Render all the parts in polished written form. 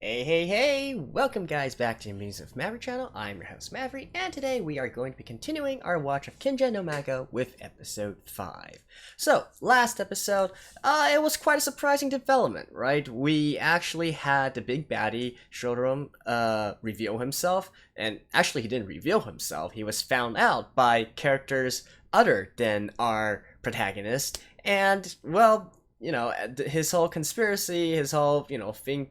Hey, hey, hey! Welcome guys back to Musings of Maverick channel. I'm your host Maverick, and today we are going to be continuing our watch of Kenja no Mago with episode 5. So, last episode, it was quite a surprising development, right? We actually had the big baddie, Shotorum, reveal himself, and actually he didn't reveal himself, he was found out by characters other than our protagonist, and, well, his whole conspiracy, his whole, going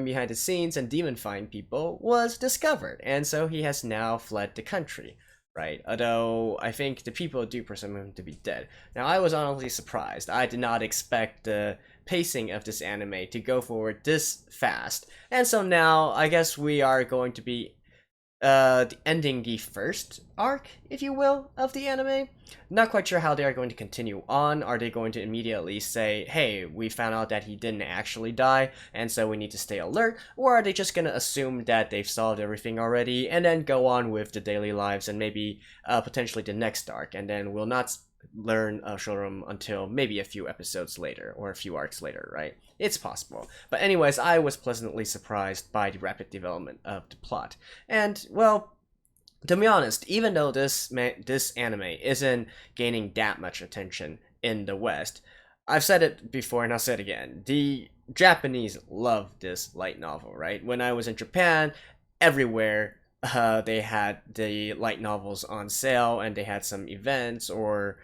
behind the scenes and demonifying people was discovered, and so he has now fled the country, right? Although I think the people do presume him to be dead. Now, I was honestly surprised. I did not expect the pacing of this anime to go forward this fast, and so now I guess we are going to be ending the first arc, if you will, of the anime. Not quite sure how they are going to continue on. Are they going to immediately say, hey, we found out that he didn't actually die, and so we need to stay alert? Or are they just gonna assume that they've solved everything already, and then go on with the daily lives and maybe potentially the next arc, and then we'll not learn Shorum until maybe a few episodes later, or a few arcs later, right? It's possible. But anyways, I was pleasantly surprised by the rapid development of the plot. And, well, to be honest, even though this anime isn't gaining that much attention in the West, I've said it before and I'll say it again. The Japanese love this light novel, right? When I was in Japan, everywhere they had the light novels on sale, and they had some events or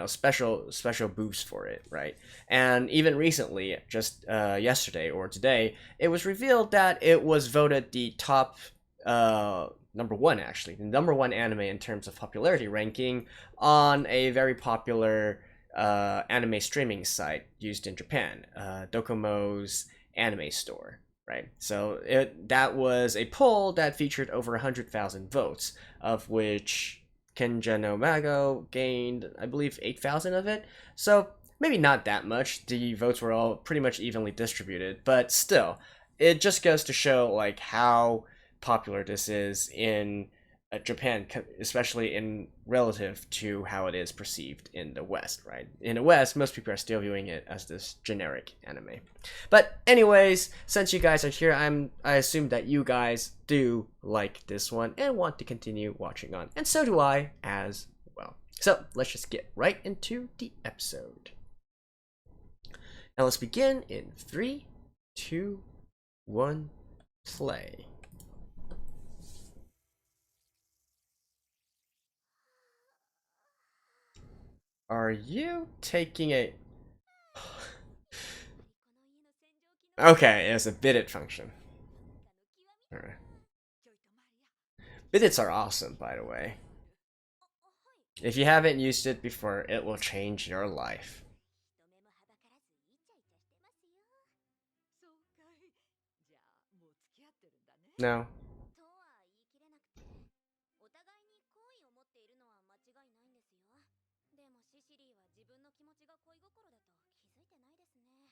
special booths for it, right? And even recently, just yesterday or today, it was revealed that it was voted the top number one, actually, the number one anime in terms of popularity ranking on a very popular anime streaming site used in Japan, Docomo's anime store, right? So that was a poll that featured over 100,000 votes, of which Kenja no Mago gained, I believe, 8,000 of it. So maybe not that much. The votes were all pretty much evenly distributed, but still, it just goes to show like how popular this is in Japan, especially in relative to how it is perceived in the West, right? In the West, most people are still viewing it as this generic anime. But anyways, since you guys are here, I assume that you guys do like this one and want to continue watching on, and so do I as well. So let's just get right into the episode. Now let's begin in 3, 2, 1, play. Are you taking a... Okay, it's a bidit function. Alright. Bidits are awesome, by the way. If you haven't used it before, it will change your life. No.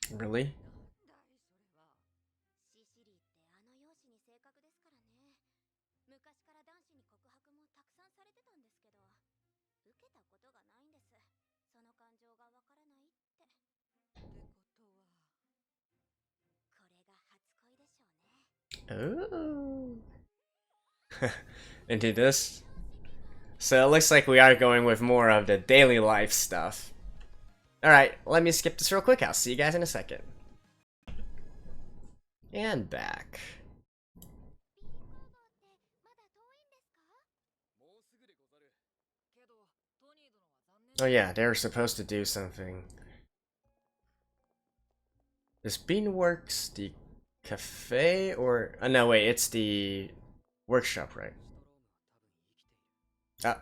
Really? Oh. Into this. So it looks like we are going with more of the daily life stuff. Alright, let me skip this real quick. I'll see you guys in a second. And back. Oh yeah, they were supposed to do something. Is Beanworks the cafe or... Oh, no, wait, it's the workshop, right? Ah.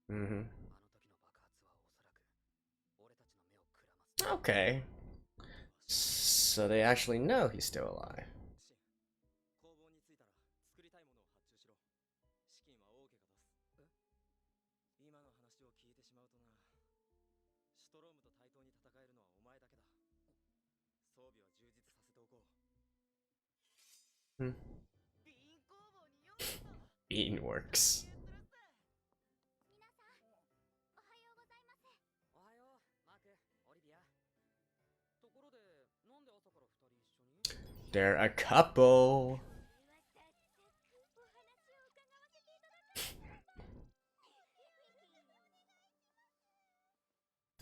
Mm-hmm. Okay. So they actually know he's still alive. Hmm. bean works. They're a couple.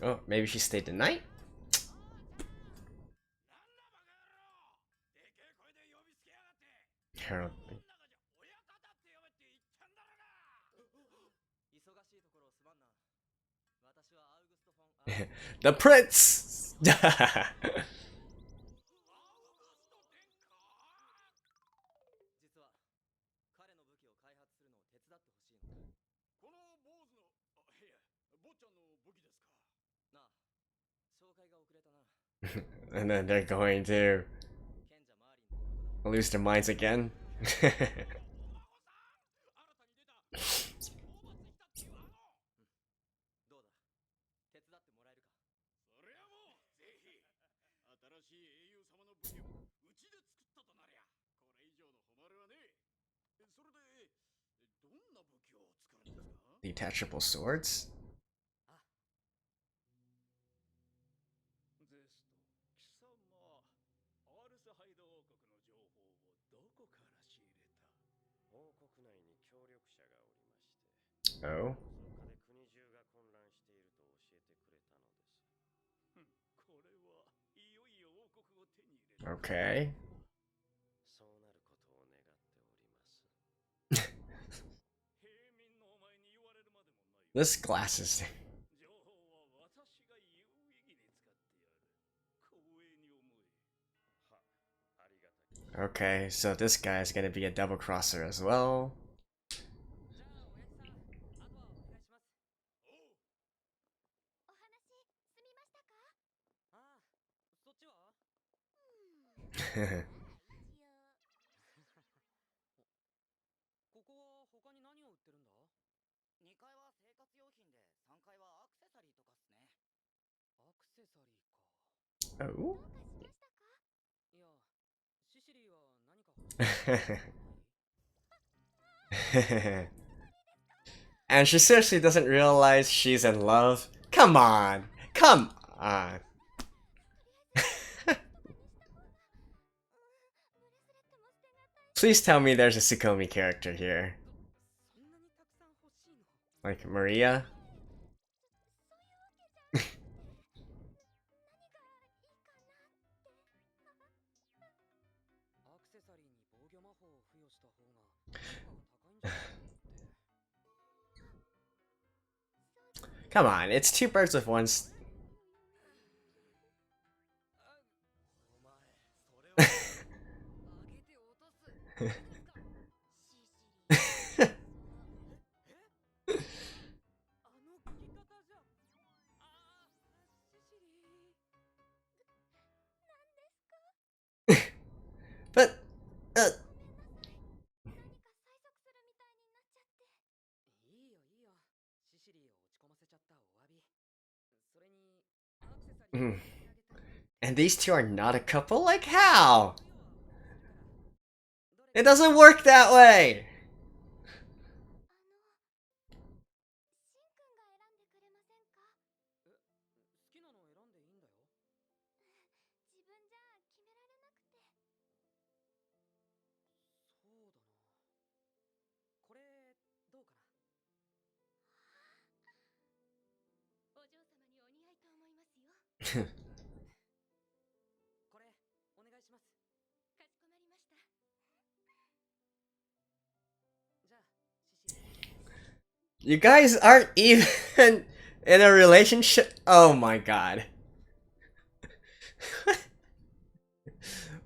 Oh, maybe she stayed the night? Harold. The prince! And then they're going to lose their minds again. Detachable swords? Oh. Okay. This glasses. Okay, so this guy is gonna be a double crosser as well. Oh. And she seriously doesn't realize she's in love. Come on. Come on. Please tell me there's a Tsukomi character here. Like Maria? Come on, it's two birds with one But, and these two are not a couple? Like how? It doesn't work that way! You guys aren't even in a relationship? Oh my god.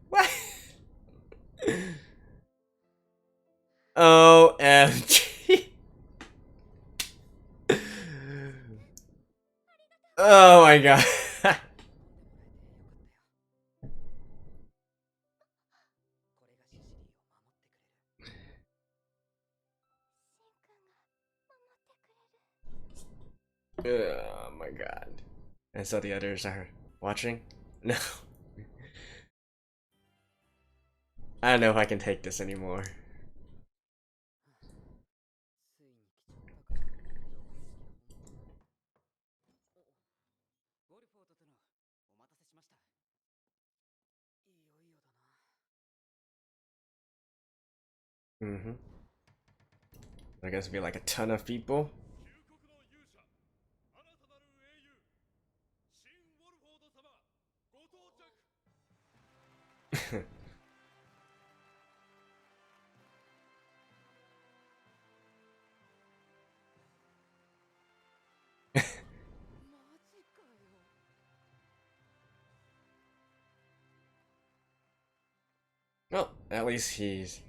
What? OMG. Oh my god. Oh my god. And so the others are watching? No. I don't know if I can take this anymore. Mm-hmm. I guess it'd be like a ton of people. Well, at least he's.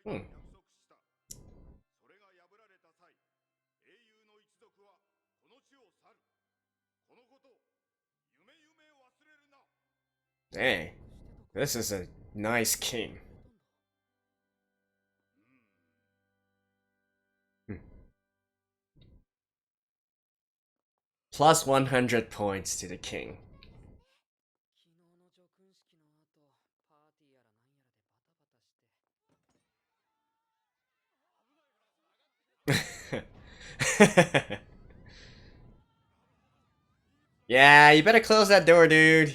Hmm. Dang, this is a nice king. Hmm. Plus 100 points to the king. Yeah, you better close that door, dude.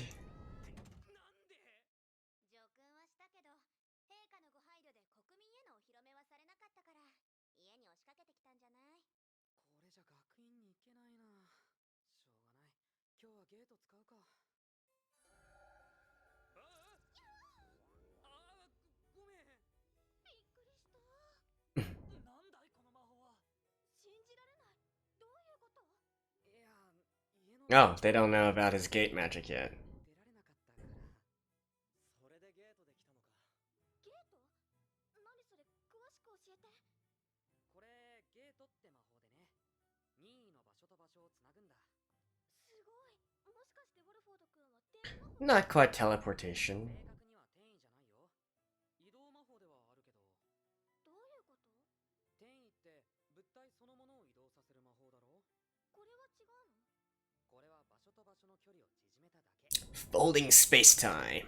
Oh, they don't know about his gate magic yet. Not quite teleportation. Folding space-time.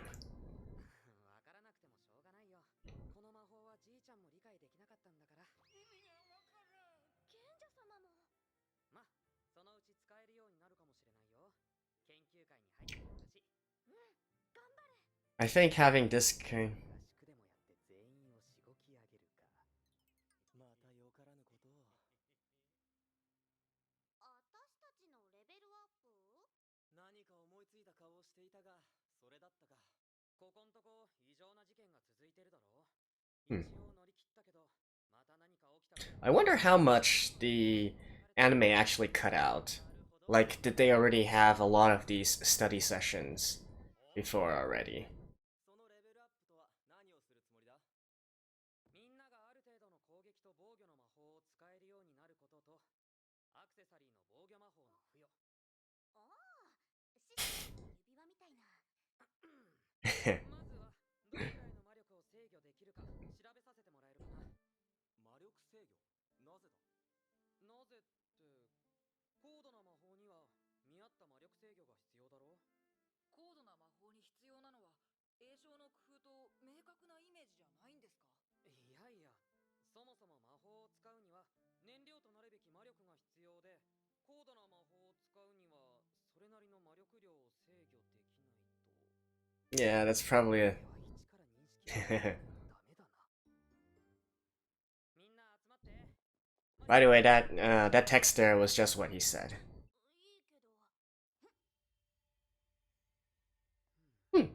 I think having this kind. Hmm. I wonder how much the anime actually cut out. Like, did they already have a lot of these study sessions before already? Yeah, that's probably a. By the way, that text there was just what he said. Hmm.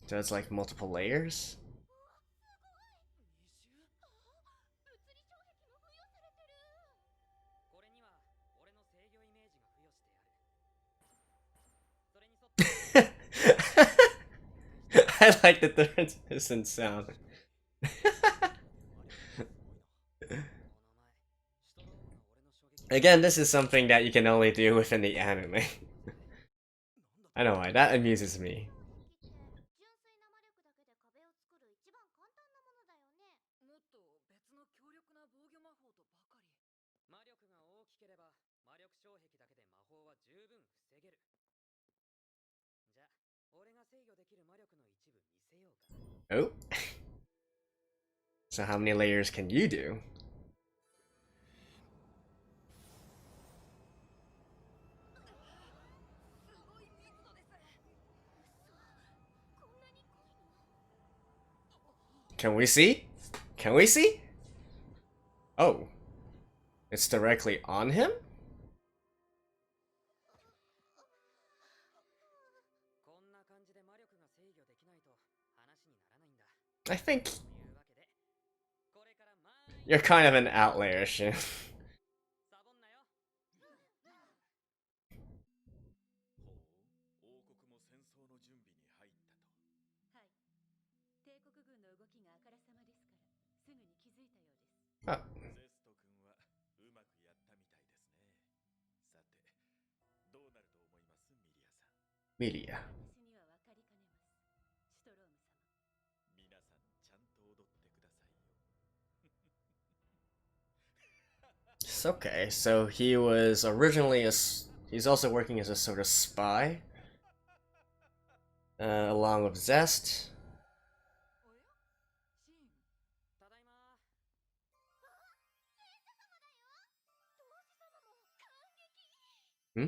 So it's like multiple layers? I like the different sound. Again, this is something that you can only do within the anime. I know why, that amuses me. Oh. So how many layers can you do? Can we see? Can we see? Oh. It's directly on him? I think you're kind of an outlier, Shin. Oh. Media. It's okay. So he was originally he's also working as a sort of spy, along with Zest. Hmm?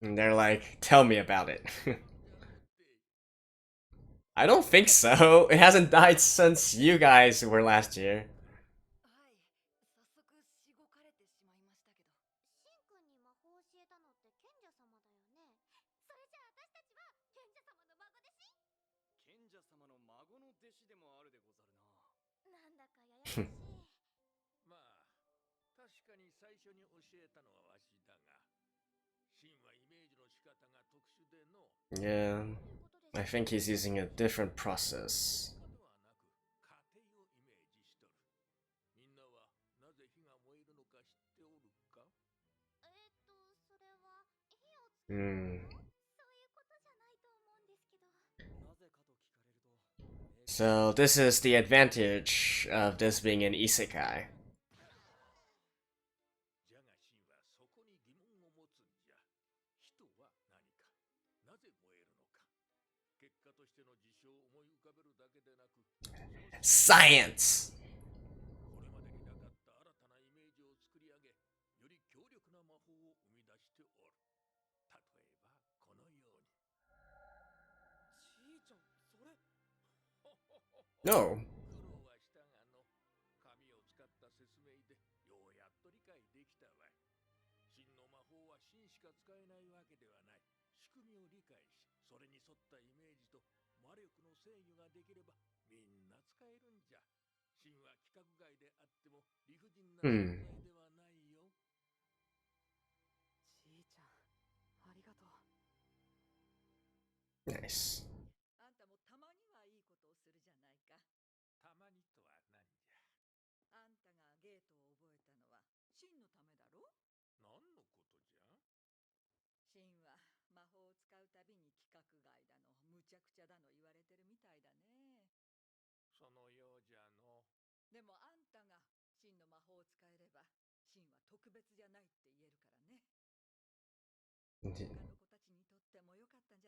And they're like, tell me about it. I don't think so. It hasn't died since you guys were last year. Yeah, I think he's using a different process. Hmm. So this is the advantage of this being an isekai. Science! No. Hmm. Nice.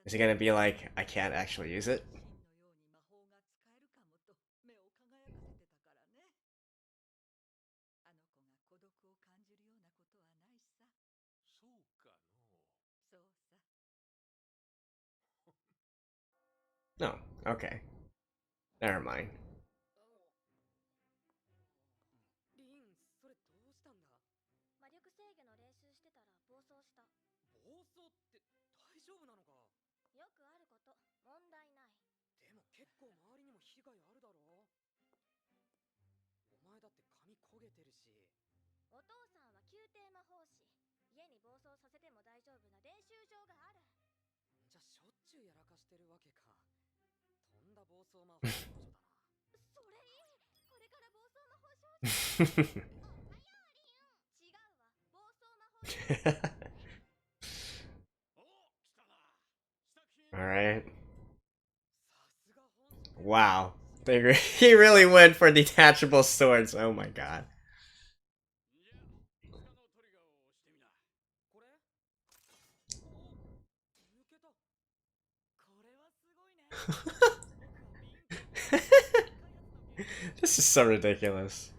Is he gonna be like, I can't actually use it? No. Okay. Never mind. お父さんは宮廷魔法師。家に暴走させても大丈夫な練習場がある。じゃしょっちゅうやらかしてるわけか。とんだ暴走魔法少女だな。それいい。これから暴走魔法少女。違うわ。暴走魔法少女。Alright. Wow. He really went for detachable swords. Oh my god. This is so ridiculous.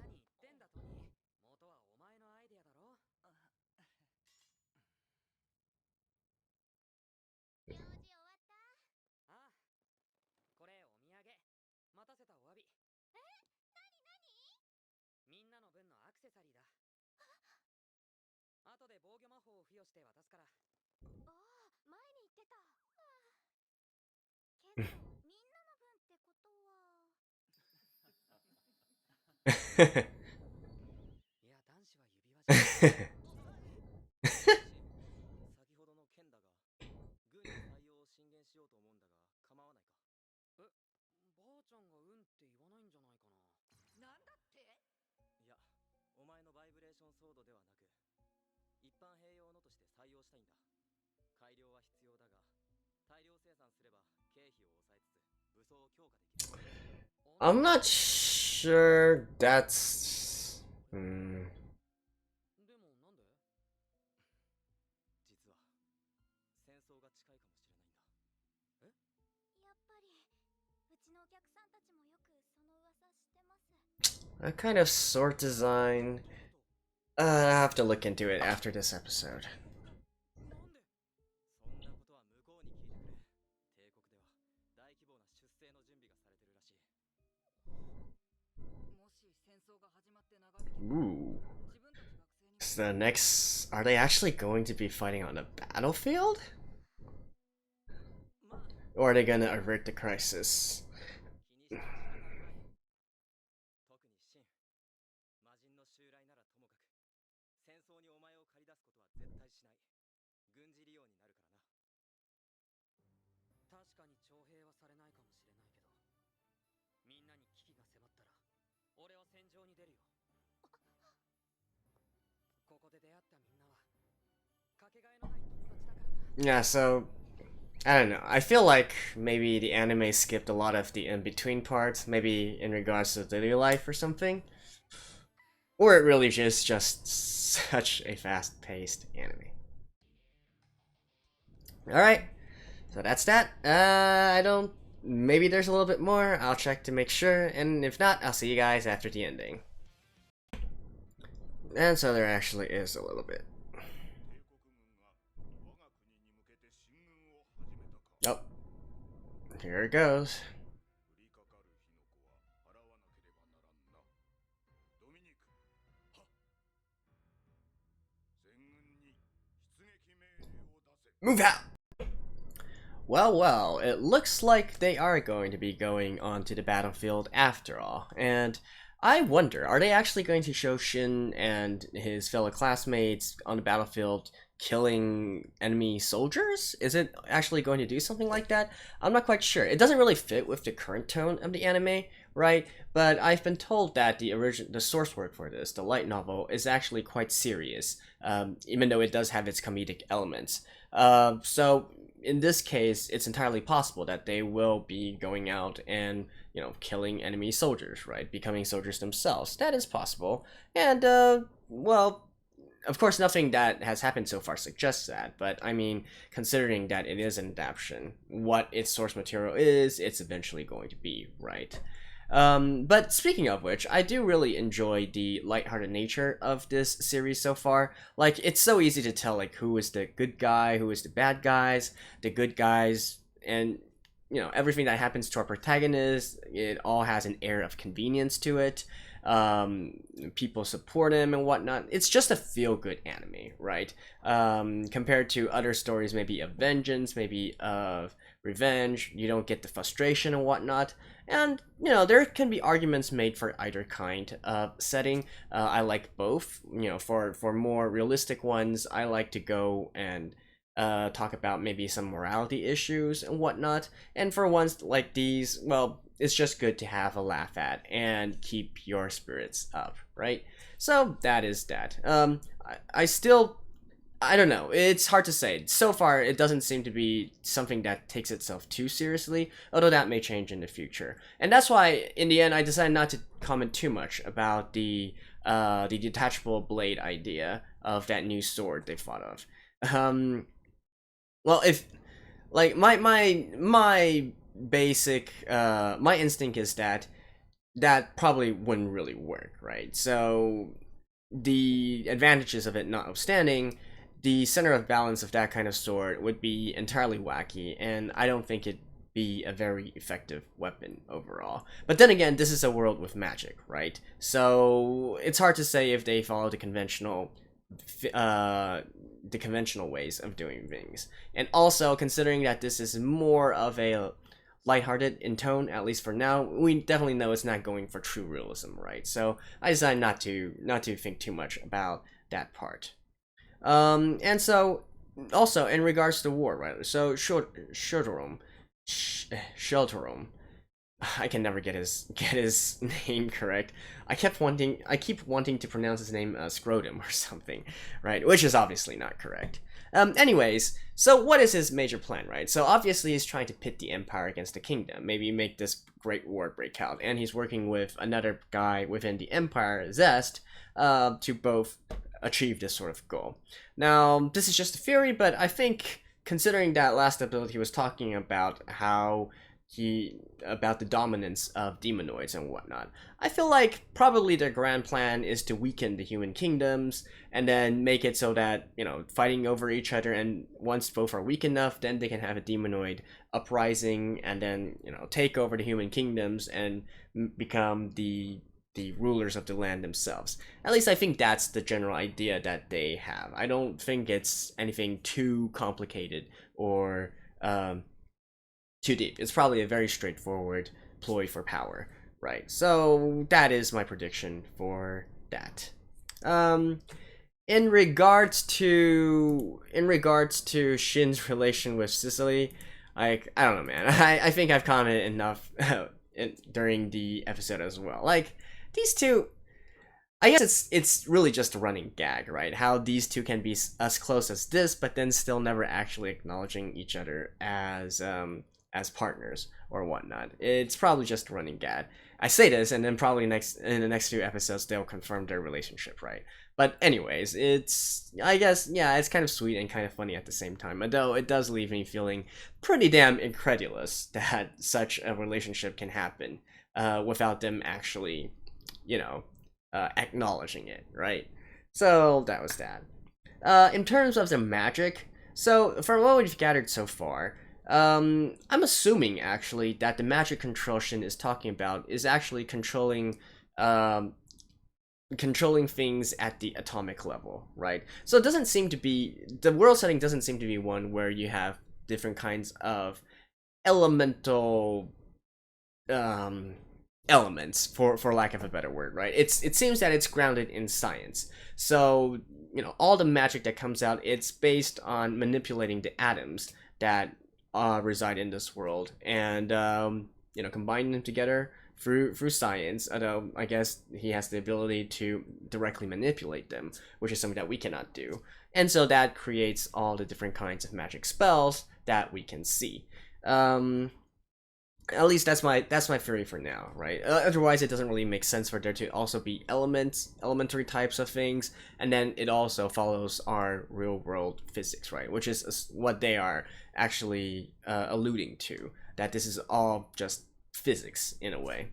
I'm not sure that's... That kind of sword design... I have to look into it after this episode. Ooh. So the next... Are they actually going to be fighting on a battlefield? Or are they gonna avert the crisis? Yeah, so I don't know. I feel like maybe the anime skipped a lot of the in-between parts, maybe in regards to daily life or something. Or it really is just such a fast-paced anime. Alright, so that's that. I don't... Maybe there's a little bit more. I'll check to make sure, and if not, I'll see you guys after the ending. And so there actually is a little bit. Oh, here it goes. Move out! Well, it looks like they are going to be going onto the battlefield after all, and I wonder, are they actually going to show Shin and his fellow classmates on the battlefield killing enemy soldiers? Is it actually going to do something like that? I'm not quite sure. It doesn't really fit with the current tone of the anime, right? But I've been told that the source work for this, the light novel, is actually quite serious, even though it does have its comedic elements. So in this case, it's entirely possible that they will be going out and, you know, killing enemy soldiers, right? Becoming soldiers themselves. That is possible. And, well, of course, nothing that has happened so far suggests that, but I mean, considering that it is an adaptation, what its source material is, it's eventually going to be, right? But speaking of which, I do really enjoy the lighthearted nature of this series so far. Like, it's so easy to tell, like, who is the good guy, who is the bad guys, the good guys, and, you know, everything that happens to our protagonist, it all has an air of convenience to it. People support him and whatnot. It's just a feel-good anime, right? Compared to other stories, maybe of vengeance, maybe of revenge, you don't get the frustration and whatnot. And, there can be arguments made for either kind of setting. I like both. For more realistic ones, I like to go and talk about maybe some morality issues and whatnot. And for ones like these, well, it's just good to have a laugh at and keep your spirits up, right? So that is that. I don't know. It's hard to say. So far, it doesn't seem to be something that takes itself too seriously, although that may change in the future. And that's why, in the end, I decided not to comment too much about the detachable blade idea of that new sword they thought of. Well, if like my basic my instinct is that probably wouldn't really work, right? So the advantages of it notwithstanding, the center of balance of that kind of sword would be entirely wacky, and I don't think it'd be a very effective weapon overall. But then again, this is a world with magic, right? So it's hard to say if they follow the conventional ways of doing things. And also, considering that this is more of a lighthearted in tone, at least for now, we definitely know it's not going for true realism, right? So I decided not to think too much about that part. And so also in regards to war, right? So Shotorum, I can never get his name correct. I keep wanting to pronounce his name scrotum or something, right? Which is obviously not correct. Anyways, so what is his major plan, right? So obviously he's trying to pit the Empire against the Kingdom, maybe make this great war break out, and he's working with another guy within the Empire, Zest, to both achieve this sort of goal. Now, this is just a theory, but I think, considering that last episode he was talking about about the dominance of demonoids and whatnot, I feel like probably their grand plan is to weaken the human kingdoms and then make it so that, fighting over each other, and once both are weak enough, then they can have a demonoid uprising and then, take over the human kingdoms and become the rulers of the land themselves. At least I think that's the general idea that they have. I don't think it's anything too complicated or too deep. It's probably a very straightforward ploy for power, right? So that is my prediction for that. In regards to Shin's relation with Sicily, I don't know, man. I think I've commented enough during the episode as well. Like, these two, I guess it's really just a running gag, right? How these two can be as close as this, but then still never actually acknowledging each other as partners or whatnot. It's probably just a running gag. I say this, and then probably in the next few episodes they'll confirm their relationship, right? But anyways, I guess, it's kind of sweet and kind of funny at the same time, although it does leave me feeling pretty damn incredulous that such a relationship can happen without them actually, acknowledging it, right? So that was that. In terms of the magic, so from what we've gathered so far, I'm assuming actually that the magic control Shin is talking about is actually controlling things at the atomic level, right? So it doesn't seem to be, the world setting doesn't seem to be one where you have different kinds of elemental elements, for lack of a better word, right? It seems that it's grounded in science. So, all the magic that comes out, it's based on manipulating the atoms that reside in this world, and combining them together through science. Although I guess he has the ability to directly manipulate them, which is something that we cannot do. And so that creates all the different kinds of magic spells that we can see. At least that's my theory for now, right? Otherwise, it doesn't really make sense for there to also be elementary types of things, and then it also follows our real world physics, right? Which is what they are actually alluding to, that this is all just physics in a way.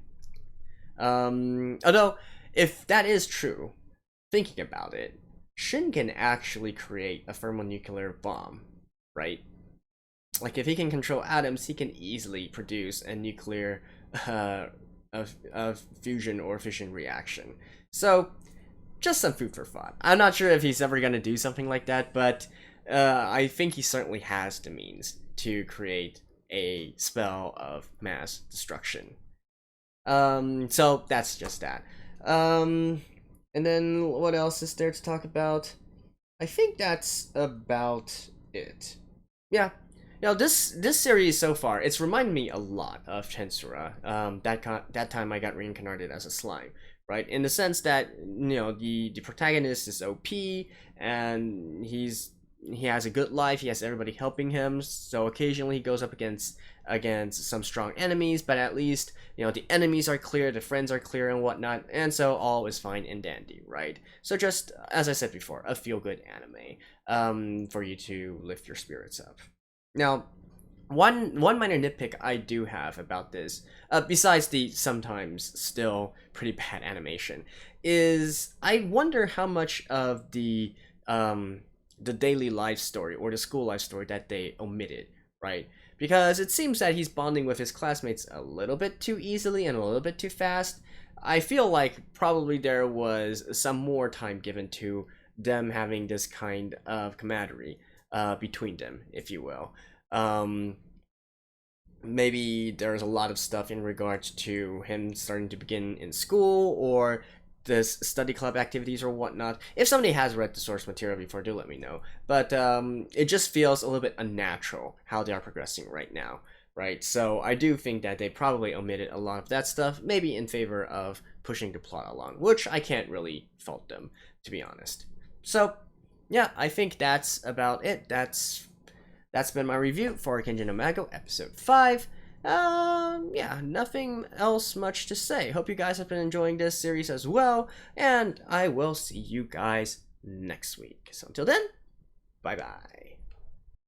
Although, if that is true, thinking about it, Shin can actually create a thermonuclear bomb, right? Like, if he can control atoms, he can easily produce a nuclear fusion or fission reaction. So, just some food for thought. I'm not sure if he's ever going to do something like that, but I think he certainly has the means to create a spell of mass destruction. So that's just that. And then what else is there to talk about? I think that's about it. Yeah. This series so far, it's reminded me a lot of Tensura. That time I got reincarnated as a slime, right? In the sense that the protagonist is OP and he has a good life. He has everybody helping him. So occasionally he goes up against some strong enemies, but at least the enemies are clear, the friends are clear, and whatnot, and so all is fine and dandy, right? So just as I said before, a feel-good anime, for you to lift your spirits up. Now, one minor nitpick I do have about this, besides the sometimes still pretty bad animation, is I wonder how much of the daily life story or the school life story that they omitted, right? Because it seems that he's bonding with his classmates a little bit too easily and a little bit too fast. I feel like probably there was some more time given to them having this kind of camaraderie between them, if you will. Maybe there's a lot of stuff in regards to him starting to begin in school or this study club activities or whatnot. If somebody has read the source material before, do let me know. But it just feels a little bit unnatural how they are progressing right now, right? So I do think that they probably omitted a lot of that stuff, maybe in favor of pushing the plot along, which I can't really fault them, to be honest. So yeah, I think that's about it. That's been my review for Kenja no Mago episode 5. Yeah, nothing else much to say. Hope you guys have been enjoying this series as well, and I will see you guys next week. So until then, bye bye.